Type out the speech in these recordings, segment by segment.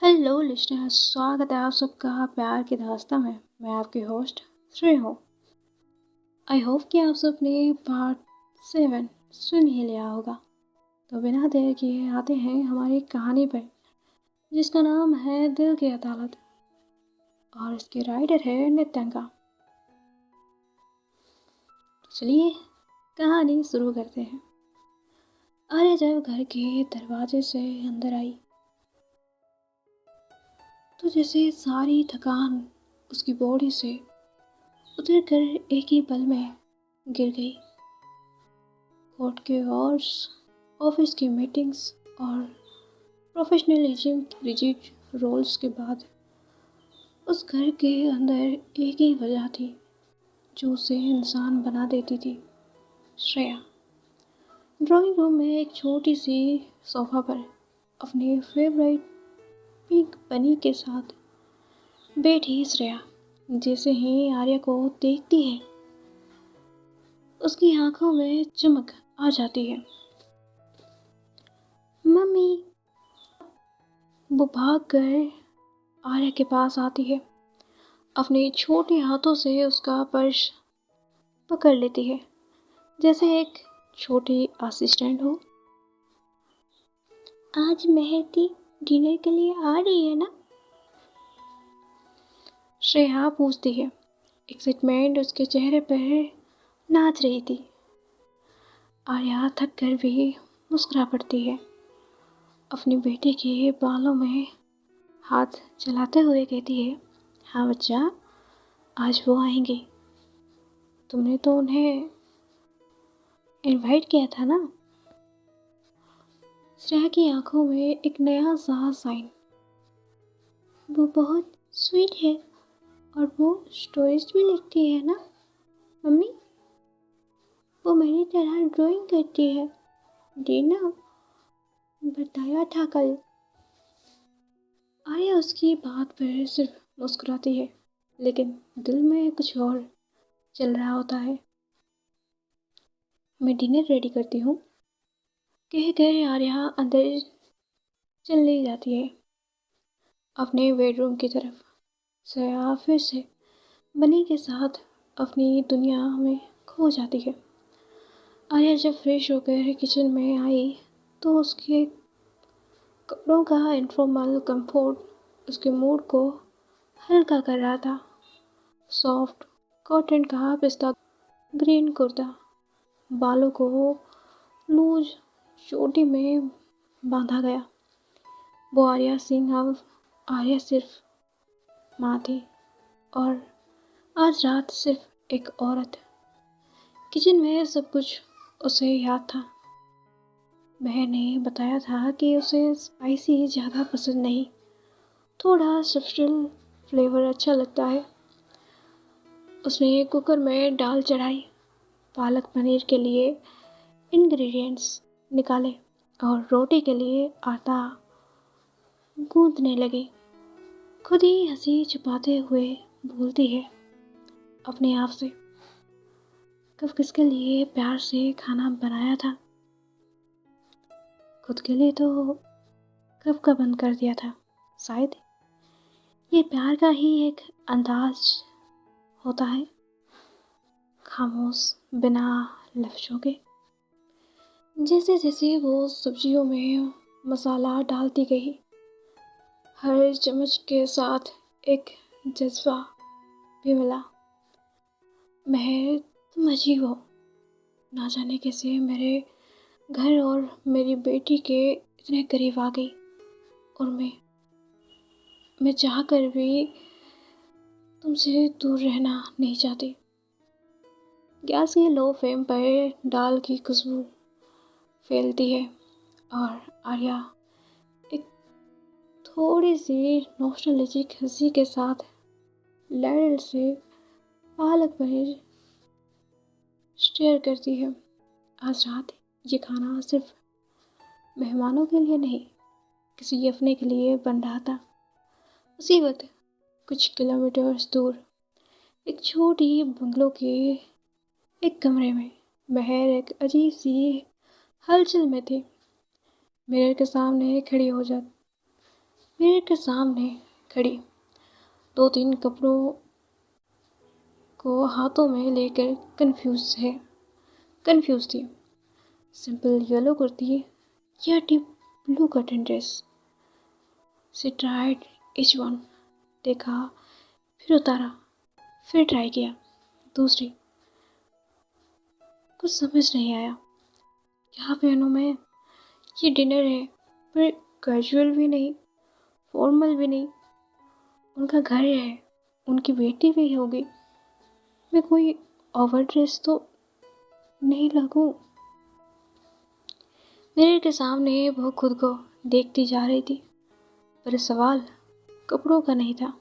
Hello listener, स्वागत है आप सबका प्यार की दास्तां में। मैं आपकी होस्ट श्रेय हूँ। आई होप कि आप सबने पार्ट 7 सुन ही लिया होगा। तो बिना देर किए आते हैं हमारी कहानी पर, जिसका नाम है दिल की अदालत और इसके राइटर है नित्यंका। तो चलिए कहानी शुरू करते हैं। आर्या जब घर के दरवाजे से अंदर आई तो जैसे सारी थकान उसकी बॉडी से उतर कर एक ही पल में गिर गई। कोर्ट के आवर्स, ऑफिस की मीटिंग्स और प्रोफेशनलिज्म की रिजिड रोल्स के बाद उस घर के अंदर एक ही वजह थी जो उसे इंसान बना देती थी, श्रेया। ड्राइंग रूम में एक छोटी सी सोफा पर अपने फेवरेट पिंक बनी के साथ बैठी श्रेया जैसे ही आर्या को देखती है उसकी आंखों में चमक आ जाती है। मम्मी, वो भाग कर आर्या के पास आती है, अपने छोटे हाथों से उसका पर्स पकड़ लेती है जैसे एक छोटी असिस्टेंट हो। आज मेहदी डिनर के लिए आ रही है ना? श्रेया पूछती है। एक्साइटमेंट उसके चेहरे पर नाच रही थी। आर्या थक कर भी मुस्कुरा पड़ती है, अपनी बेटी के बालों में हाथ चलाते हुए कहती है, हाँ बच्चा, आज वो आएंगे। तुमने तो उन्हें इनवाइट किया था ना? श्रेया की आंखों में एक नया सा साइन। वो बहुत स्वीट है और वो स्टोरीज भी लिखती है ना मम्मी? वो मेरी तरह ड्राइंग करती है, देना बताया था कल। आर्या उसकी बात पर सिर्फ मुस्कुराती है, लेकिन दिल में कुछ और चल रहा होता है। मैं डिनर रेडी करती हूँ, कहकर आर्या अंदर चली जाती है अपने बेडरूम की तरफ। श्रेया फिर से बनी के साथ अपनी दुनिया में खो जाती है। आर्या जब फ्रेश होकर किचन में आई तो उसके कपड़ों का इनफॉर्मल कंफर्ट उसके मूड को हल्का कर रहा था। सॉफ्ट कॉटन का पिस्ता ग्रीन कुर्ता, बालों को लूज चोटी में बांधा गया। वो आर्या सिंह अब आर्या सिर्फ माँ थी और आज रात सिर्फ एक औरत। किचन में सब कुछ उसे याद था। बहन ने बताया था कि उसे स्पाइसी ज़्यादा पसंद नहीं, थोड़ा सब्टल फ्लेवर अच्छा लगता है। उसने कुकर में दाल चढ़ाई, पालक पनीर के लिए इंग्रेडिएंट्स निकाले और रोटी के लिए आटा गूंदने लगी। खुद ही हंसी छुपाते हुए बोलती है अपने आप से, कब किसके लिए प्यार से खाना बनाया था? खुद के लिए तो कब का बंद कर दिया था। शायद ये प्यार का ही एक अंदाज होता है, खामोश बिना लफ्ज़ों के। जैसे जैसे वो सब्जियों में मसाला डालती गई, हर चम्मच के साथ एक जज्बा भी मिला। महर, तुम अजीब हो, ना जाने कैसे मेरे घर और मेरी बेटी के इतने करीब आ गई और मैं चाह कर भी तुमसे दूर रहना नहीं चाहती। गैस की लो फ्लेम पर दाल की खुशबू फैलती है और आर्या एक थोड़ी सी नॉस्टैल्जिक हंसी के साथ लैडल से पालक पनीर स्टेयर करती है। आज रात ये खाना सिर्फ मेहमानों के लिए नहीं, किसी अपने के लिए बन रहा था। उसी वक्त कुछ किलोमीटर दूर एक छोटी बंगलो के एक कमरे में महर एक अजीब सी हलचल में थी। मिरर के सामने खड़ी हो जा मिरर के सामने खड़ी 2-3 कपड़ों को हाथों में लेकर कंफ्यूज थी। सिंपल येलो कुर्ती या deep blue cotton dress. She tried each one, देखा, फिर उतारा, फिर ट्राई किया, दूसरी। कुछ समझ नहीं आया, क्या पहनूं मैं? ये डिनर है, पर कैजुअल भी नहीं, फॉर्मल भी नहीं। उनका घर है, उनकी बेटी भी होगी। मैं कोई ओवर ड्रेस तो नहीं लगूं? मिरर के सामने वो खुद को देखती जा रही थी, पर सवाल कपड़ों का नहीं था,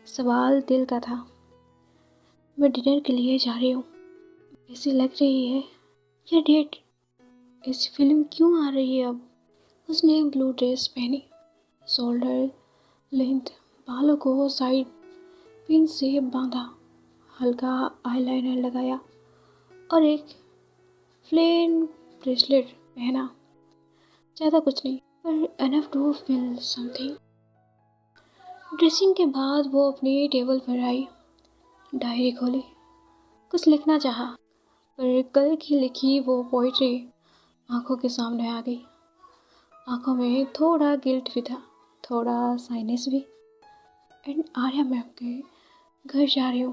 सवाल दिल का था। मैं डिनर के लिए जा रही हूँ, ऐसी लग रही है, या डेट? ऐसी फीलिंग क्यों आ रही है अब? उसने ब्लू ड्रेस पहनी, शोल्डर लेंथ बालों को साइड पिन से बांधा, हल्का आईलाइनर लगाया और एक प्लेन ब्रेसलेट पहना। ज़्यादा कुछ नहीं, पर enough to feel something. Dressing के बाद वो अपनी टेबल पर आई, डायरी खोली, कुछ लिखना चाहा, पर कल की लिखी वो पोइट्री आंखों के सामने आ गई। आंखों में थोड़ा गिल्ट भी था, थोड़ा साइनेस भी। एंड आर्या मैम के घर जा रही हूँ,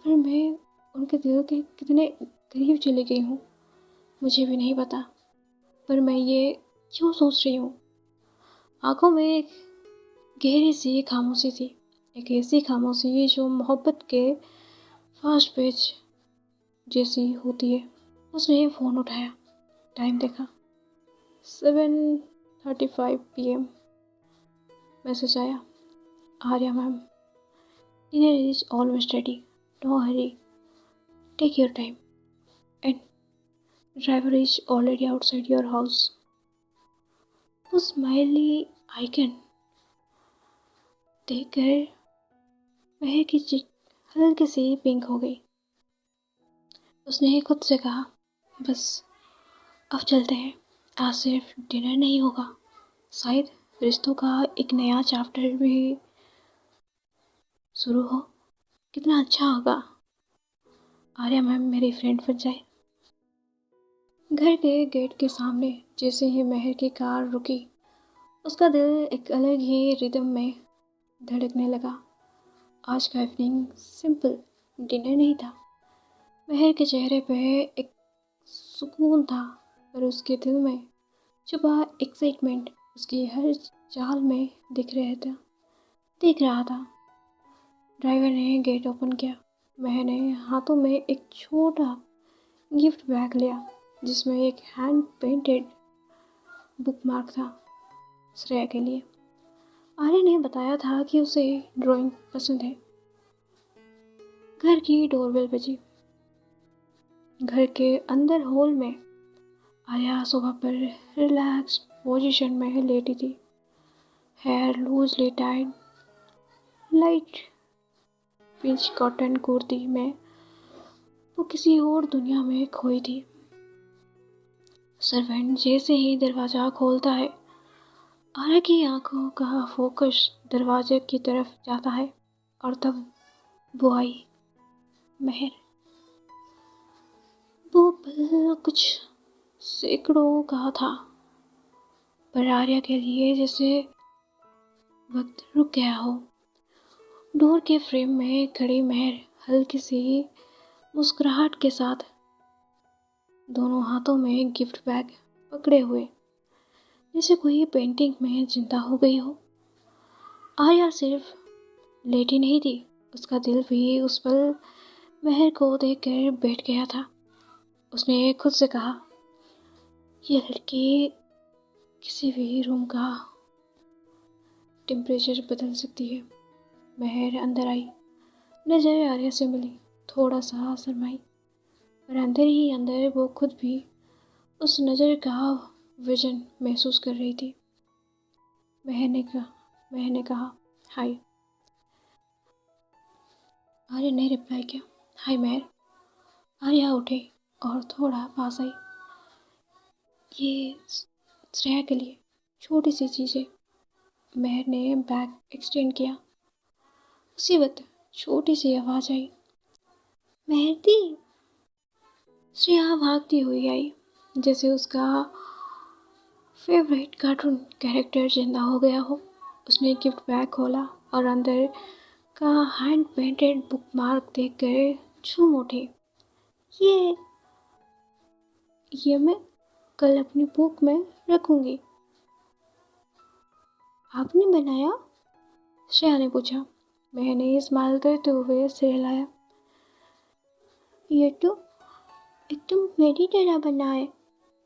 पर मैं उनके दिल के कितने करीब चली गई हूँ मुझे भी नहीं पता। पर मैं ये क्यों सोच रही हूँ? आंखों में एक गहरी सी खामोशी थी, एक ऐसी खामोशी जो मोहब्बत के फास्ट पेज जैसी होती है। उसने फ़ोन उठाया, टाइम देखा, 7:35 PM। मैसेज आया, Arya ma'am, dinner is almost ready, no hurry, take your time, and driver is already outside your house. उस स्माइली आइकन देखकर महक की चिक हल्की सी पिंक हो गई। उसने खुद से कहा, बस अब चलते हैं, आज सिर्फ डिनर नहीं होगा, शायद रिश्तों का एक नया चैप्टर भी शुरू हो। कितना अच्छा होगा आर्या मैम मेरी फ्रेंड बन जाए। घर के गेट के सामने जैसे ही महर की कार रुकी, उसका दिल एक अलग ही रिदम में धड़कने लगा। आज का इवनिंग सिंपल डिनर नहीं था। महर के चेहरे पे एक सुकून था, पर उसके दिल में छुपा एक्साइटमेंट उसकी हर चाल में दिख रहा था। ड्राइवर ने गेट ओपन किया। महर ने हाथों में एक छोटा गिफ्ट बैग लिया, जिसमें एक हैंड पेंटेड बुकमार्क था, श्रेया के लिए। आर्या ने बताया था कि उसे ड्राइंग पसंद है। घर की डोरबेल बजी। घर के अंदर हॉल में आर्या सोफा पर रिलैक्स पोजीशन में लेटी थी, hair loosely tied, light pink cotton kurti में वो किसी और दुनिया में खोई थी। सर्वेंट जैसे ही दरवाजा खोलता है, आर्या की आंखों का फोकस दरवाजे की तरफ जाता है, और तब वो आई, महर। वो पल कुछ सैकड़ों का था, पर आर्या के लिए जैसे वक्त रुक गया हो। डोर के फ्रेम में खड़ी महर हल्की सी मुस्कुराहट के साथ दोनों हाथों में गिफ्ट बैग पकड़े हुए, जैसे कोई पेंटिंग में जिंदा हो गई हो। आर्या सिर्फ लेटी नहीं थी, उसका दिल भी उस पल महर को देखकर बैठ गया था। उसने खुद से कहा, ये लड़की किसी भी रूम का टेम्परेचर बदल सकती है। महर अंदर आई, नजर आर्या से मिली, थोड़ा सा शर्माई, पर अंदर ही अंदर वो खुद भी उस नज़र का विजन महसूस कर रही थी। महर ने कहा, हाय। आर्या ने रिप्लाई किया, हाय महर। आर्या उठे और थोड़ा पास आई। ये श्रेया के लिए छोटी सी चीज़ है, मेहर ने बैग एक्सटेंड किया। उसी वक्त छोटी सी आवाज़ आई, मेहर दी। श्रेया भागती हुई आई, जैसे उसका फेवरेट कार्टून कैरेक्टर जिंदा हो गया हो। उसने गिफ्ट बैग खोला और अंदर का हैंड पेंटेड बुक मार्क देख कर झूम उठी। ये ये मैं कल अपनी बुक में रखूंगी। आपने बनाया? श्रेया ने पूछा। मैंने स्माइल करते हुए सिर हिलाया। ये तो एकदम मेरी तरह बना है।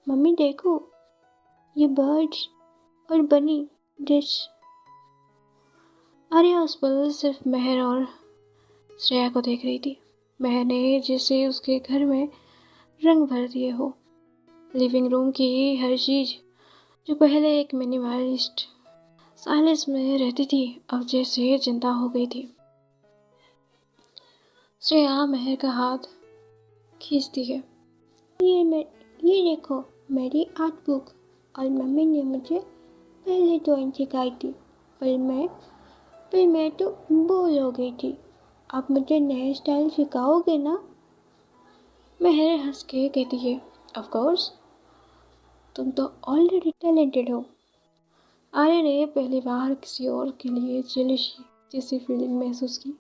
मम्मी देखो, ये बर्ड्स और बनी डिश। आर्या उस पल सिर्फ मेहर और श्रेया को देख रही थी। मेहर ने जैसे उसके घर में रंग भर दिए हो। लिविंग रूम की हर चीज जो पहले एक मिनिमलिस्ट साइलेंस में रहती थी, अब जैसे जिंदा हो गई थी। श्रेया मेहर का हाथ खींचती है। ये देखो, मेरी आर्ट बुक। और मम्मी ने मुझे पहले ड्राइंग सिखाई थी, पर मैं तो बोर हो गई थी। आप मुझे नए स्टाइल सिखाओगे ना? मेहर हंस के कहती है, ऑफ कोर्स, तुम तो ऑलरेडी टैलेंटेड हो। आर्या ने पहली बार किसी और के लिए जेलसी जैसी फीलिंग महसूस की।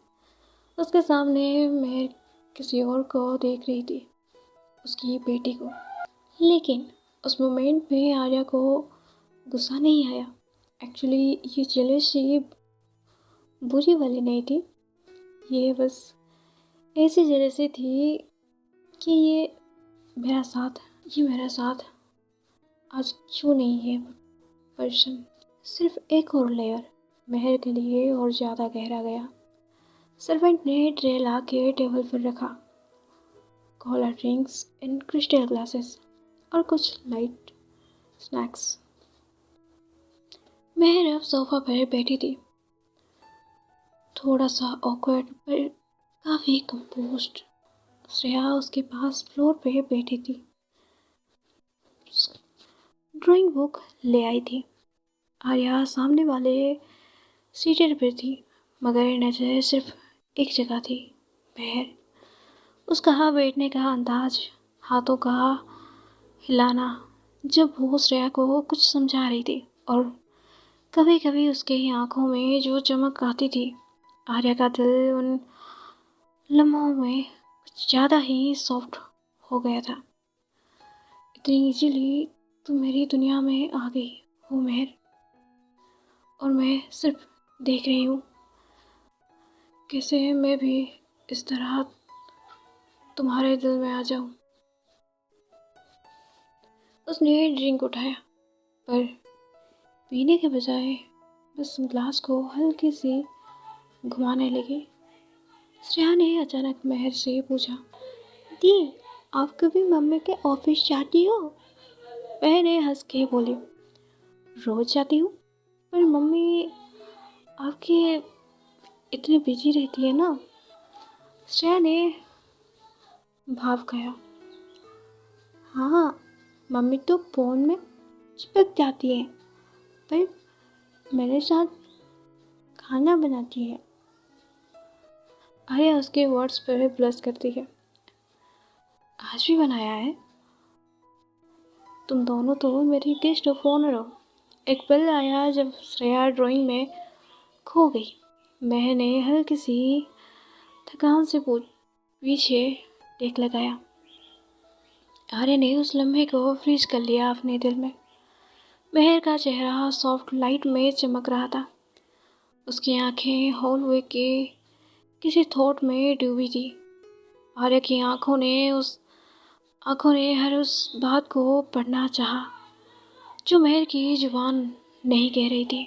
उसके सामने मेहर किसी और को देख रही थी, उसकी बेटी को। लेकिन उस मोमेंट में आर्या को गुस्सा नहीं आया। एक्चुअली ये जेलसी बुरी वाली नहीं थी, ये बस ऐसी जेलसी थी कि मेरा साथ आज क्यों नहीं है पर्सन। सिर्फ एक और लेयर मेहर के लिए और ज़्यादा गहरा गया। सर्वेंट ने ट्रे ला के टेबल पर रखा। कोला ड्रिंक्स इन क्रिस्टल ग्लासेस और कुछ लाइट स्नैक्स। मेहर अब सोफा पर बैठी थी, थोड़ा सा ऑकवर्ड पर काफ़ी कंपोज्ड। श्रेया उसके पास फ्लोर पे बैठी थी, ड्राइंग बुक ले आई थी। आर्या सामने वाले सीटेड पर थी, मगर नजर सिर्फ एक जगह थी, मेहर। उसका बैठने का अंदाज, हाथों का हिलाना, जब वो श्रेया को कुछ समझा रही थी, और कभी कभी उसके आंखों में जो चमक आती थी। आर्या का दिल उन लम्हों में कुछ ज़्यादा ही सॉफ्ट हो गया था। इतनी इजीली तुम मेरी दुनिया में आ गई हो मेहर, और मैं सिर्फ देख रही हूँ कैसे मैं भी इस तरह तुम्हारे दिल में आ जाऊँ। उसने ड्रिंक उठाया, पर पीने के बजाय बस ग्लास को हल्की सी घुमाने लगी। श्रेया ने अचानक मेहर से पूछा, दी, आप कभी मम्मी के ऑफिस जाती हो? मेहर ने हंस के बोली, रोज जाती हूँ, पर मम्मी आपकी इतनी बिजी रहती है ना। श्रेया ने भाव गया, हाँ, मम्मी तो फोन में चिपक जाती है, पर मेरे साथ खाना बनाती है। आर्या उसके वर्ड्स पर ब्लश करती है। आज भी बनाया है? तुम दोनों तो मेरी गेस्ट ऑफ ऑनर हो। एक पल आया जब श्रेया ड्राइंग में खो गई। मैंने हल्की सी थकान से पीछे टेक लगाया। आर्या ने उस लम्हे को फ्रीज कर लिया अपने दिल में। मेहर का चेहरा सॉफ्ट लाइट में चमक रहा था। उसकी आंखें हॉलवे के किसी थॉट में डूबी थी। आर्या की आंखों ने हर उस बात को पढ़ना चाहा जो मेहर की जुबान नहीं कह रही थी।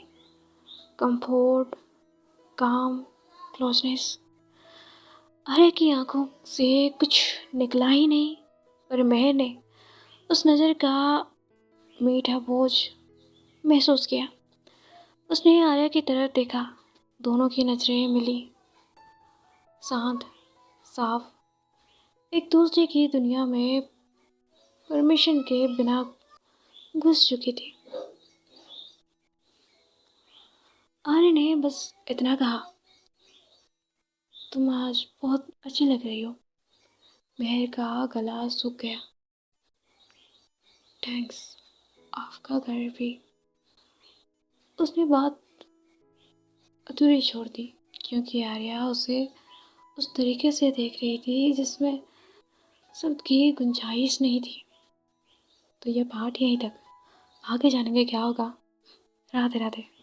कंफर्ट, काम, क्लोजनेस। आर्या की आंखों से कुछ निकला ही नहीं, पर मेहर ने उस नज़र का मीठा बोझ महसूस किया। उसने आर्या की तरफ देखा। दोनों की नजरें मिली, शांत, साफ, एक दूसरे की दुनिया में परमिशन के बिना घुस चुकी थी। ने बस इतना कहा, तुम आज बहुत अच्छी लग रही हो। मेहर का गला सूख गया। थैंक्स, आपका घर भी। उसने बात अधूरी छोड़ दी क्योंकि आर्या उसे उस तरीके से देख रही थी जिसमें शब्द की गुंजाइश नहीं थी। तो यह पाठ यहीं तक, आगे जाने के क्या होगा। राधे राधे।